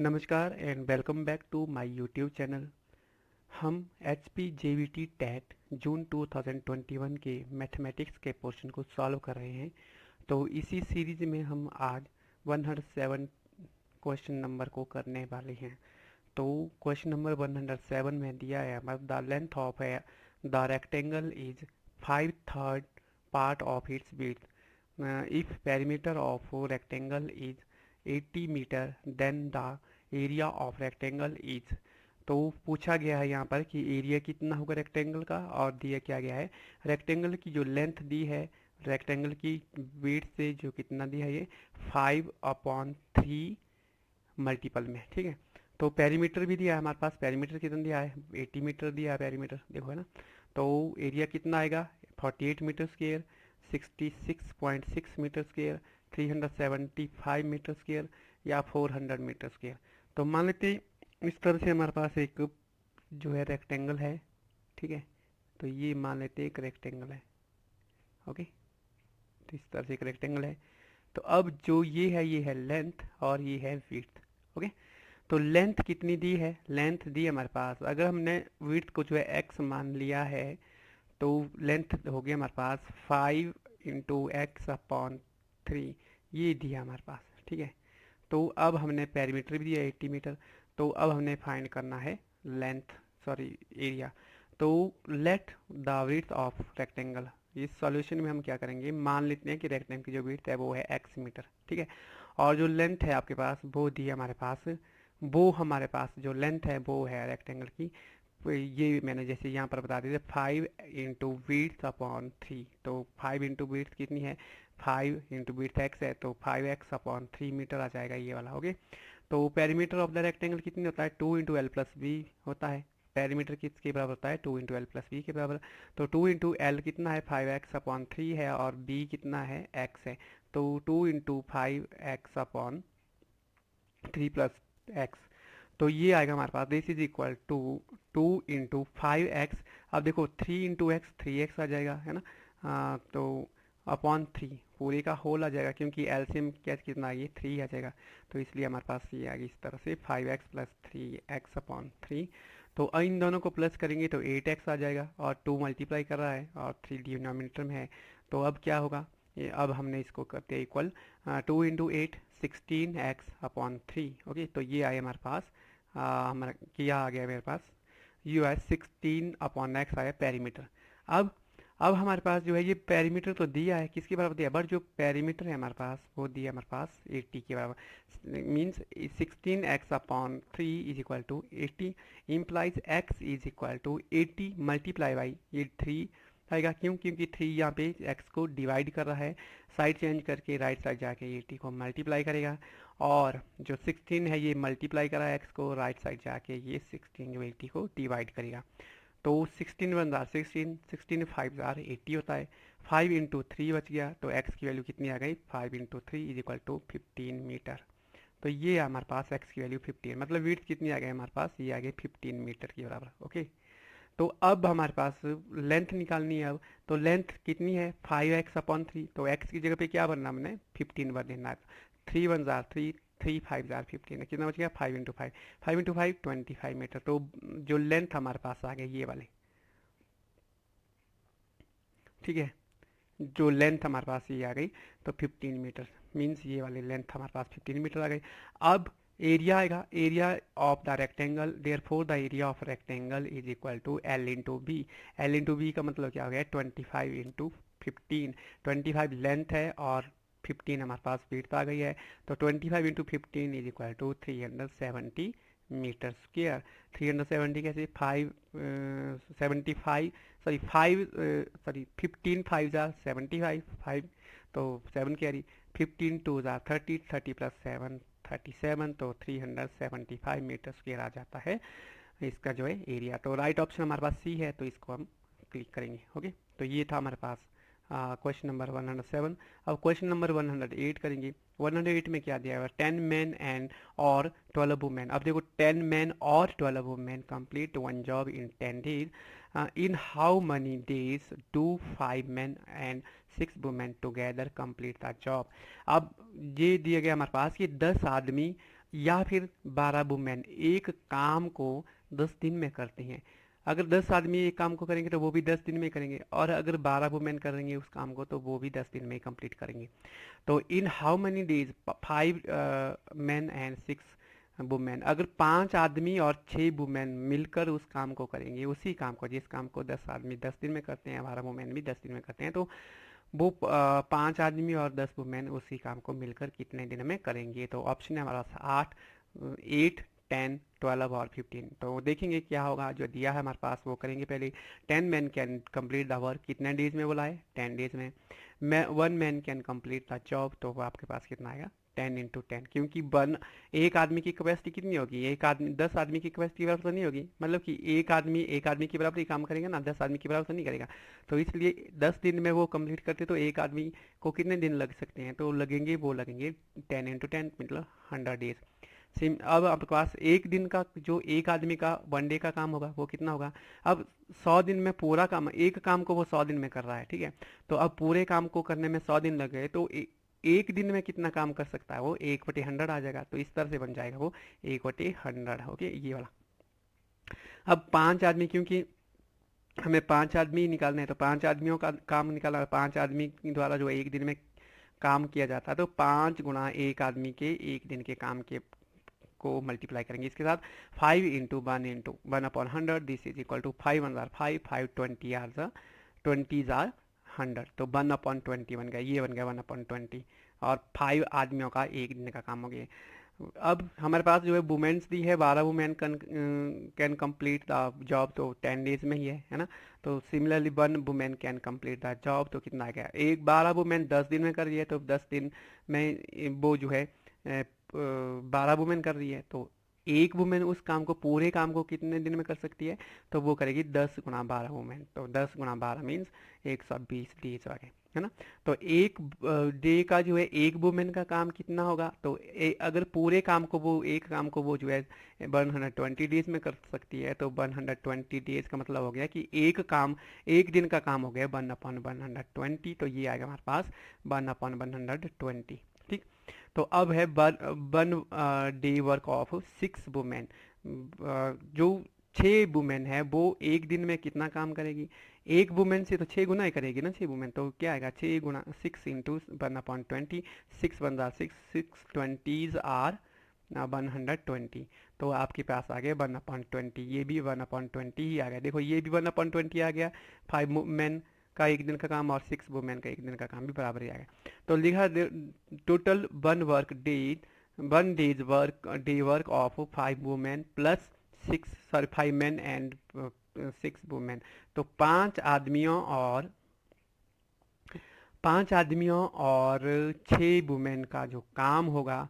नमस्कार and welcome back to my YouTube channel. हम H P J V T TET June 2021 के mathematics के portion को solve कर रहे हैं। तो इसी सीरीज में हम आज 107 क्वेश्चन नंबर को करने वाले हैं। तो क्वेश्चन नंबर 107 में दिया है हमारा the length of a the rectangle is 5/3 part of its width. If perimeter of rectangle is 80 metre then the area of rectangle is. तो पूछा गया है यहाँ पर कि एरिया कितना होगा रेक्टेंगल का, और दिया क्या गया है रेक्टेंगल की जो लेंथ दी है रेक्टेंगल की विड्थ से जो कितना दिया है ये 5/3 मल्टीपल में। ठीक है, तो पेरीमीटर भी दिया है हमारे पास। पेरीमीटर कितना दिया है 80 मीटर दिया है पेरीमीटर, देखो है ना। तो एरिया कितना आएगा 48 metre square, 66.6 metre square, 375 metre square या 400 मीटर स्क्वेयर। तो मान लेते हैं इस तरह से हमारे पास एक जो है रेक्टेंगल है। ठीक है, तो ये मान लेते हैं एक रेक्टेंगल है। ओके, तो इस तरह से एक रेक्टेंगल है। तो अब जो ये है लेंथ और ये है विड्थ। ओके, तो लेंथ कितनी दी है, लेंथ दी है हमारे पास। अगर हमने विड्थ को जो है एक्स मान लिया है तो लेंथ हो गई हमारे पास 5 × x/3, ये दिया हमारे पास। ठीक है, तो अब हमने पेरीमीटर भी दिया 80 मीटर। तो अब हमने फाइंड करना है लेंथ, सॉरी एरिया। तो let the width of rectangle, इस सॉल्यूशन में हम क्या करेंगे, मान लेते हैं कि रेक्टेंगल की जो विड्थ है वो है x मीटर। ठीक है, और जो लेंथ है आपके पास वो दी है हमारे पास, वो हमारे पास जो लेंथ है वो है रेक्टेंगल की, ये मैंने जैसे यहाँ पर बता दिया 5 × विड्थ/3। तो 5 × विड्थ कितनी है, 5 × विड्थ x है तो 5x/3 मीटर आ जाएगा ये वाला। ओके, तो पेरीमीटर ऑफ द रेक्टेंगल कितनी होता है 2 × l + b होता है। पेरीमीटर किसके बराबर होता है 2 × l + b के बराबर। तो 2 × l कितना है 5x/3 है और b कितना है x है। तो 2 × 5x/3 + x, तो ये आएगा हमारे पास this is equal to 2 × 5x। अब देखो 3 × x 3x आ जाएगा है ना। तो अपॉन 3 पूरे का होल आ जाएगा, क्योंकि एलसीएम क्या कितना आ गया 3 आ जाएगा। तो इसलिए हमारे पास ये आ गई इस तरह से 5x + 3x/3। तो इन दोनों को प्लस करेंगे तो 8x आ जाएगा, और 2 मल्टीप्लाई कर रहा है और 3 डिनोमिनेटर में है। तो अब क्या होगा, ये अब हमने इसको करते हैं इक्वल 2 × 8 16x/3। ओके, तो ये आया हमारे पास हमारा क्या आ गया मेरे पास, यू है 16/x आया पेरीमीटर। अब अब हमारे पास जो है ये पेरीमीटर तो दिया है, किसके बराबर दिया, बट जो पेरीमीटर है हमारे पास वो दिया हमारे पास 80 के बराबर। Means 16x/3 is equal to 80, implies x is equal to 80 multiply by ये 3 आएगा। क्यों, क्योंकि 3 यहाँ पे x को डिवाइड कर रहा है, साइड चेंज करके राइट साइड जाके 80 को मल्टीप्लाई करेगा, और जो 16 है ये मल्टीप्लाई करा है x को, राइट साइड जाके ये 16 जो 80 को डिवाइड करेगा। तो 16 × 1 = 16, 16 × 5 = 80 होता है। 5 × 3 बच गया, तो x की वैल्यू कितनी आ गई 5 × 3 इज इक्वल टू 15 मीटर। तो ये हमारे पास x की वैल्यू 15, मतलब विड्थ कितनी आ गई हमारे पास, ये आ गई 15 मीटर के बराबर। ओके, तो अब हमारे पास लेंथ निकालनी है। अब तो लेंथ कितनी है 5x/3, तो x की जगह पे क्या बनना हमने 15 भर देना है। 3 × 1 = 3, 3 × 5 = 15, कितना बच गया 5 × 5, 5 × 5 25 मीटर। तो जो लेंथ हमारे पास आ गई ये वाले, ठीक है, जो लेंथ हमारे पास ये आ गई तो 15 मीटर, मीन्स ये वाली लेंथ हमारे पास 15 मीटर आ गई। अब एरिया आएगा, area of the rectangle, therefore the area of rectangle is equal to l × b। l × b का मतलब क्या हो गया 25 × 15। 25 लेंथ है और 15 हमारे पास विड्थ आ गई है। तो 25 × 15 is equal to 370 metre square. 370 कैसे 75 सॉरी 5 सॉरी 15 5 जार 75 5, तो 7 कैरी, 15 2 जार 30, 30 + 7 37, तो 375 मीटर स्क्वेयर आ जाता है इसका जो है एरिया। तो राइट ऑप्शन हमारे पास सी है, तो इसको हम क्लिक करेंगे। ओके, तो ये था हमारे पास क्वेश्चन नंबर 107। अब क्वेश्चन नंबर 108 करेंगे। 108 में क्या दिया हुआ 10 मैन एंड और 12 वुमेन। अब देखो 10 मैन और 12 women complete one job in 10 days. In how many days do 5 man and 6 women together complete the job. अब ये दिया गया हमारे पास कि 10 आदमी या फिर 12 वुमेन एक काम को 10 दिन में करती हैं। अगर 10 आदमी एक काम को करेंगे तो वो भी 10 दिन में करेंगे, और अगर 12 वुमेन करेंगे उस काम को तो वो भी 10 दिन में ही कंप्लीट करेंगे। तो in how many days 5 man and 6 women, अगर 5 आदमी और 6 वुमेन मिलकर उस काम को करेंगे, उसी काम को, जिस काम को 10 आदमी 10 दिन में करते हैं, 12 वुमेन भी 10 दिन में करते हैं, तो वो 5 आदमी और 10 वुमेन उसी काम को मिलकर कितने दिन में करेंगे। तो ऑप्शन है हमारा 8, 8, 10, 12 और 15। तो देखेंगे क्या होगा, जो दिया है हमारे पास वो करेंगे पहले। 10 man can complete the work, कितने डेज में बोला है, 10 डेज में। मैं 1 man can complete the job, तो वो आपके पास कितना आएगा, 10 × 10, क्योंकि वन एक आदमी की कैपेसिटी कितनी होगी, एक आदमी 10 आदमी की कैपेसिटी बराबर तो नहीं होगी, मतलब कि एक आदमी के बराबर ही काम करेगा ना, 10 आदमी के बराबर तो नहीं करेगा। तो इसलिए 10 दिन में वो कंप्लीट करते तो एक आदमी को कितने दिन लग सकते हैं, तो लगेंगे, वो लगेंगे 10 × 10 मतलब 100 डेज। सिम अब आपके पास एक दिन का, जो एक आदमी का 1 डे का काम होगा वो कितना होगा। अब 100 दिन में पूरा काम, एक काम को वो 100 दिन में कर रहा है, ठीक है। तो अब पूरे काम को करने में 100 दिन लग गए, तो एक दिन में कितना काम कर सकता है वो, 1/100 आ जाएगा। तो इस तरह से बन जाएगा वो 1/100, ओके, ये वाला। अब 5 आदमी, क्योंकि हमें 5 आदमी निकालने हैं, तो 5 आदमियों का काम निकालना है, 5 आदमी द्वारा जो एक दिन में काम किया जाता है, तो 5 × 1 आदमी के एक दिन के काम के को मल्टीप्लाई करेंगे इसके साथ। 5 × 1 × 1/100, दिस इज इक्वल टू 5 1 5, 5 20 तो 1/20 बन गया, ये बन गया 1/20, और 5 आदमियों का एक दिन का काम हो गया। अब हमारे पास जो है वुमेन्स दी है, 12 women can complete the job, तो 10 डेज में ही है ना। तो similarly 1 women can complete the job, तो कितना आ गया, एक 12 वुमेन 10 दिन में कर रही है, तो 10 दिन में वो जो है 12 वुमेन कर रही है, तो एक वुमेन उस काम को, पूरे काम को कितने दिन में कर सकती है, तो वो करेगी 10 × 12 वुमेन, तो 10 × 12 मीन्स 120 डेज आ गए, है ना। तो एक डे का जो है एक वुमेन का काम कितना होगा, तो अगर पूरे काम को वो, एक काम को वो जो है 120 डेज में कर सकती है, तो 120 डेज का मतलब हो गया कि एक काम, एक दिन का काम हो गया 1/120, तो ये आएगा हमारे पास 1/120, ठीक। तो अब है one day work of 6 women, जो 6 वुमेन है वो एक दिन में कितना काम करेगी, एक वुमेन से तो 6 गुना ही करेगी ना, 6 वुमेन, तो क्या आएगा 6 × 6 × 1/20, 6 × 6 आर 120, तो आपके पास आ गया 1/20, ये भी 1/20 ही आ गया, देखो ये भी 1/20 आ गया। 5 मैन का एक दिन का काम और 6 वुमेन का एक दिन का काम भी बराबर ही आ गया। तो लिखा total one days work day work of 5 women plus 5 man and 6 women, तो 5 आदमियों और 6 वुमेन का जो काम होगा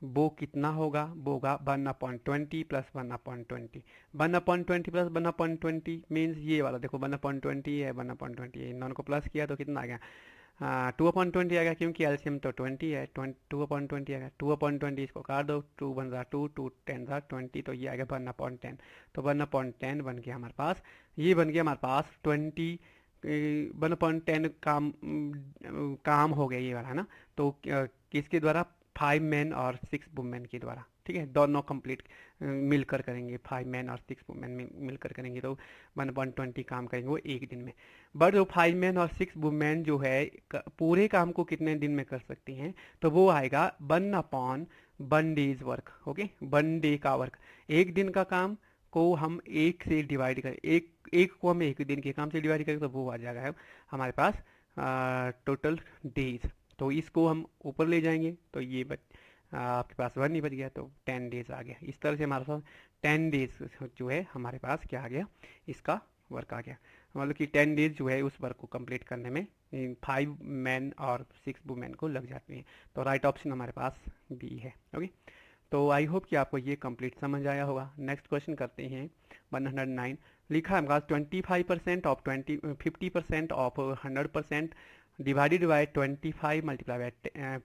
वो कितना होगा, वो होगा 1/20 प्लस 1/20, 1/20 प्लस 1/20 मीन्स ये वाला, देखो 1/20 है, 1/20 है, इन दोनों को प्लस किया तो कितना आ गया, 2/20 आ गया, क्योंकि एलसीएम तो 20 है, 2/20 आ गया, 2/20 इसको काट दो, 2 × 1 = 2, 2 × 10 = 20, तो ये आ गया 1/10, तो 1/10 बन गया हमारे पास, ये बन गया हमारे पास 1/10 काम हो गया ये वाला, है ना। तो किसके द्वारा, 5 मैन और 6 वुमेन के द्वारा, ठीक है, दोनों कंप्लीट मिलकर करेंगे, 5 मैन और 6 वुमेन मिलकर करेंगे, तो 1/20 काम करेंगे वो एक दिन में। बट जो 5 मैन और 6 वुमेन जो है पूरे काम को कितने दिन में कर सकती हैं, तो वो आएगा 1/1 डेज वर्क, ओके, 1 डे का वर्क, एक दिन का काम को हम एक से डिवाइड करें, एक एक को हम एक दिन के काम से डिवाइड करें, तो वो आ जाएगा हमारे पास टोटल डेज। तो इसको हम ऊपर ले जाएंगे, तो ये आपके पास 1 ही बच गया, तो 10 डेज आ गया। इस तरह से हमारे पास 10 डेज जो है हमारे पास क्या आ गया, इसका वर्क आ गया, मतलब कि 10 डेज जो है उस वर्क को कंप्लीट करने में 5 मैन और 6 वुमेन को लग जाते हैं। तो राइट ऑप्शन हमारे पास बी है, ओके। तो आई होप कि आपको ये कंप्लीट समझ आया होगा। नेक्स्ट क्वेश्चन करते हैं 109। लिखा है हमारे पास 25% of 50% of 100% divided by 25 multiply by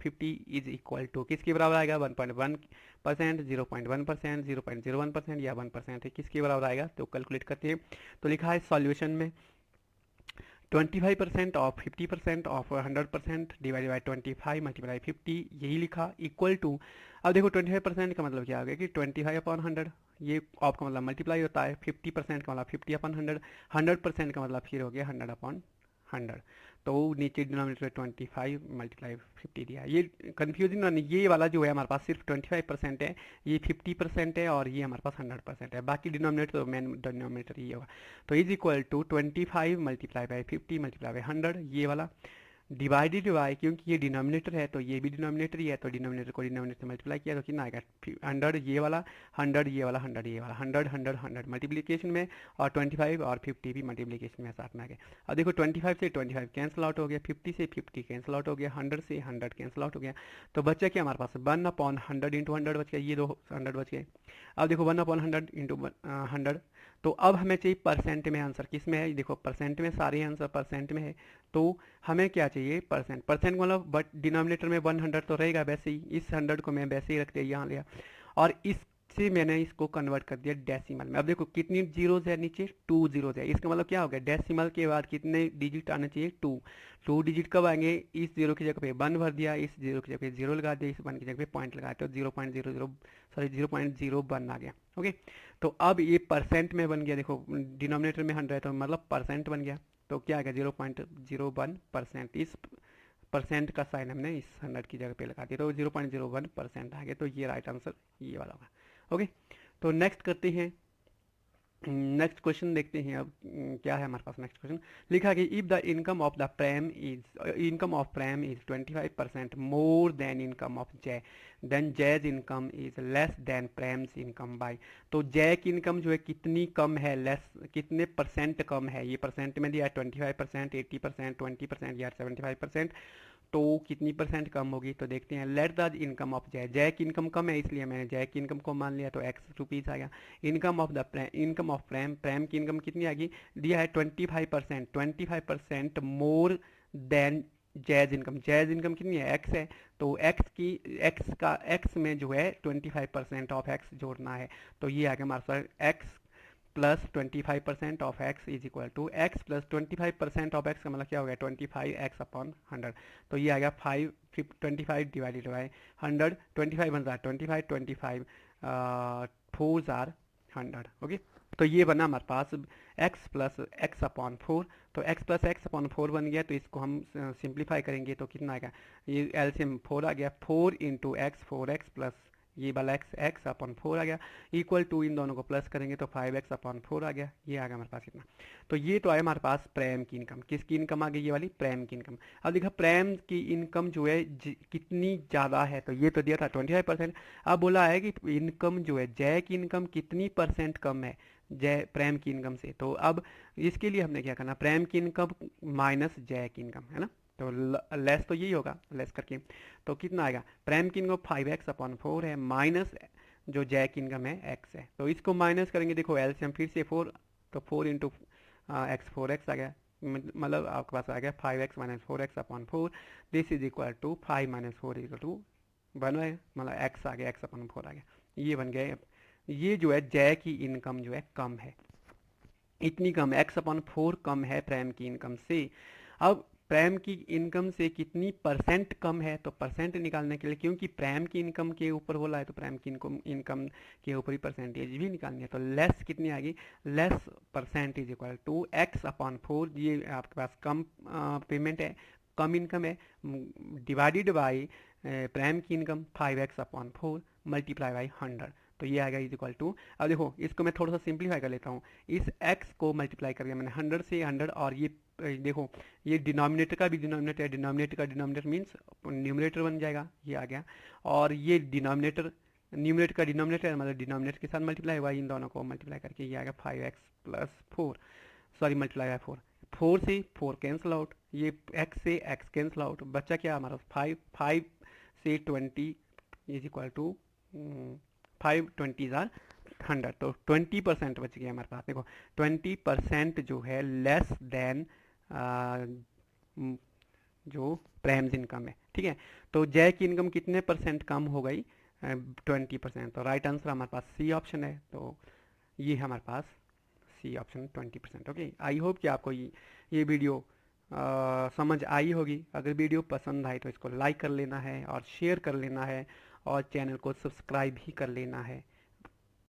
50 is equal to, किसके बराबर आएगा, 1.1%, 0.1%, 0.01% या 1% है, किसके बराबर आएगा, तो कैलकुलेट करते हैं। तो लिखा है सॉल्यूशन में 25% of 50% of 100% divided by 25 multiply 50, यही लिखा इक्वल टू। अब देखो 25% का मतलब क्या हो गया कि 25/100, ये ऑफ का मतलब मल्टीप्लाई होता है, 50% का मतलब 50/100, 100% का मतलब फिर हो गया 100/100। तो नीचे डिनोमिनेटर 25 मल्टीप्लाई 50 दिया है। ये कन्फ्यूजिंग नहीं, ये वाला जो है हमारे पास सिर्फ 25% है, ये 50% है और ये हमारे पास 100% है, बाकी डिनोमिनेटर तो मेन डिनोमिनेटर ये होगा। तो is equal to 25 multiply by 50 multiply by 100, ये वाला डिवाइडेड बाय, क्योंकि ये डिनोमिनेटर है तो ये भी डिनोमिनेटर ही है, तो डिनोमिनेटर को डिनोमिनेटर से मल्टीप्लाई किया तो कितना आएगा 100 ये वाला, 100 ये वाला, 100 ये वाला, 100 100 100 मल्टीप्लिकेशन में, और 25 और 50 भी मल्टीप्लिकेशन में साथ में आ गए। अब देखो 25 से 25 कैंसिल आउट हो गया, 50 से 50 कैंसिल आउट हो गया, 100 से 100 कैंसिल आउट हो गया। तो बचा क्या हमारे पास 1/100 इंटू 100 बच गया, ये दो 100 बच गए। अब देखो 1/100 इंटू 100, तो अब हमें चाहिए परसेंट में आंसर, किस में है देखो, परसेंट में, सारे आंसर परसेंट में है। तो हमें क्या चाहिए परसेंट, परसेंट मतलब बट डिनोमिनेटर में 100 तो रहेगा वैसे ही, इस 100 को मैं वैसे ही रख दिया यहाँ लिया, और इससे मैंने इसको कन्वर्ट कर दिया डेसिमल में। अब देखो कितनी जीरोज है नीचे, 2 जीरोज है, इसका मतलब क्या हो गया, डेसिमल के बाद कितने डिजिट आने चाहिए 2। 2 डिजिट कब आएंगे, इस जीरो की जगह पे 1 भर दिया, इस जीरो की जगह पे 0 लगा दिया, इस 1 की जगह पे पॉइंट लगा दिया, तो 0.00 सॉरी 0.01 आ गया। ओके, तो अब ये परसेंट में बन गया, देखो डिनोमिनेटर में 100 है तो मतलब परसेंट बन गया, तो क्या आ गया 0.01%। इस परसेंट का साइन हमने इस 100 की जगह पे लगा दिया, तो 0.01% आ गया, तो ये राइट आंसर ये वाला होगा। ओके, तो नेक्स्ट करते हैं, नेक्स्ट क्वेश्चन देखते हैं। अब क्या है हमारे पास नेक्स्ट क्वेश्चन, लिखा कि if the income of Prem is 25% more than income of Jai, then Jai's income is less than Prem's income by. तो जय की इनकम जो है कितनी कम है, लेस कितने परसेंट कम है, ये परसेंट में दिया है 25%, 80%, 20% या 75%, तो कितनी परसेंट कम होगी, तो देखते हैं। लेट द इनकम ऑफ जय, जय की इनकम कम है इसलिए मैंने जय की इनकम को मान लिया, तो x रुपीज़ आ गया। इनकम ऑफ प्रैम, प्रैम की इनकम कितनी आ गई, दिया है 25%, 25% more then Jai's income, jazz income कितनी है x है, तो x में जो है 25% ऑफ x जोड़ना है, तो ये आ गया हमारे पास x plus 25% of x is equal to x plus 25% of x का मतलब क्या हो गया 25x/100, तो ये आ गया 25 डिवाइडेड बाई 100, 25 बन रहा है 25, 25 फोर जार 100। ओके, तो ये बना हमारे पास x प्लस x/4, तो x प्लस x/4 बन गया, तो इसको हम सिंप्लीफाई करेंगे तो कितना आएगा, ये एलसीएम 4 आ गया, 4 इंटू एक्स, 4x प्लस ये वाला x/4 आ गया, इक्वल टू इन दोनों को प्लस करेंगे तो 5x/4 आ गया, ये आ गया हमारे पास कितना। तो ये तो आया हमारे पास प्रैम की इनकम, किसकी इनकम आ गई, ये वाली प्रैम की इनकम। अब देखा प्रैम की इनकम जो है कितनी ज़्यादा है, तो ये तो दिया था 25%। अब बोला है कि इनकम जो है जय की इनकम कितनी परसेंट कम है जय प्रेम की इनकम से, तो अब इसके लिए हमने क्या करना, प्रेम की इनकम माइनस जय की इनकम, है ना, तो लेस तो यही होगा, लेस करके तो कितना आएगा, प्रेम की इनकम 5x/4 है, माइनस जो जय की इनकम है x है, तो इसको माइनस करेंगे, देखो एलसीएम फिर से 4, तो 4 इंटू एक्स 4x आ गया, मतलब आपके पास आ गया 5x minus 4x/4, this is equal to 5 minus 4 equal to 1 है, मतलब x आ गया, x/4 आ गया, ये बन गया। ये जो है जय की इनकम जो है कम है, इतनी कम, x/4 कम है प्रेम की इनकम से। अब प्रेम की इनकम से कितनी परसेंट कम है, तो परसेंट निकालने के लिए, क्योंकि प्रेम की इनकम के ऊपर बोला है तो प्रेम की इनकम के ऊपर ही परसेंटेज भी निकालनी है, तो लेस कितनी आएगी, less percentage equal to x/4, ये आपके पास कम पेमेंट है, कम इनकम है, डिवाइडेड बाई प्रेम की इनकम 5x/4 मल्टीप्लाई बाई 100, तो ये आएगा इज इक्वल टू। अब देखो इसको मैं थोड़ा सा सिंप्लीफाई कर लेता हूँ, इस x को मल्टीप्लाई कर दिया मैंने 100 से 100, और ये देखो ये डिनोमिनेटर का भी डिनोमिनेटर है, डिनोमिनेटर का डिनोमिनेटर मीन्स न्यूमरेटर बन जाएगा, ये आ गया, और ये डिनोमिनेटर न्यूमरेटर का डिनोमिनेटर मतलब डिनोमिनेटर के साथ मल्टीप्लाई हुआ, इन दोनों को मल्टीप्लाई करके ये आ गया 5x+4, सॉरी मल्टीप्लाई बाय 4, 4 से 4 कैंसिल आउट, ये x से x कैंसिल आउट, बच्चा क्या हमारा 5, 5 से 20 इज इक्वल टू 5 20 तो 20% बच गया हमारे पास, देखो 20% जो है लेस देन जो प्रेम्स इनकम है, ठीक है, तो जय की इनकम कितने परसेंट कम हो गई, 20%, तो राइट आंसर हमारे पास सी ऑप्शन है, तो ये हमारे पास C option 20%। Okay, I hope कि आपको ये वीडियो समझ आई होगी। अगर वीडियो पसंद आई तो इसको लाइक कर लेना है और शेयर कर लेना है और चैनल को सब्सक्राइब भी कर लेना है।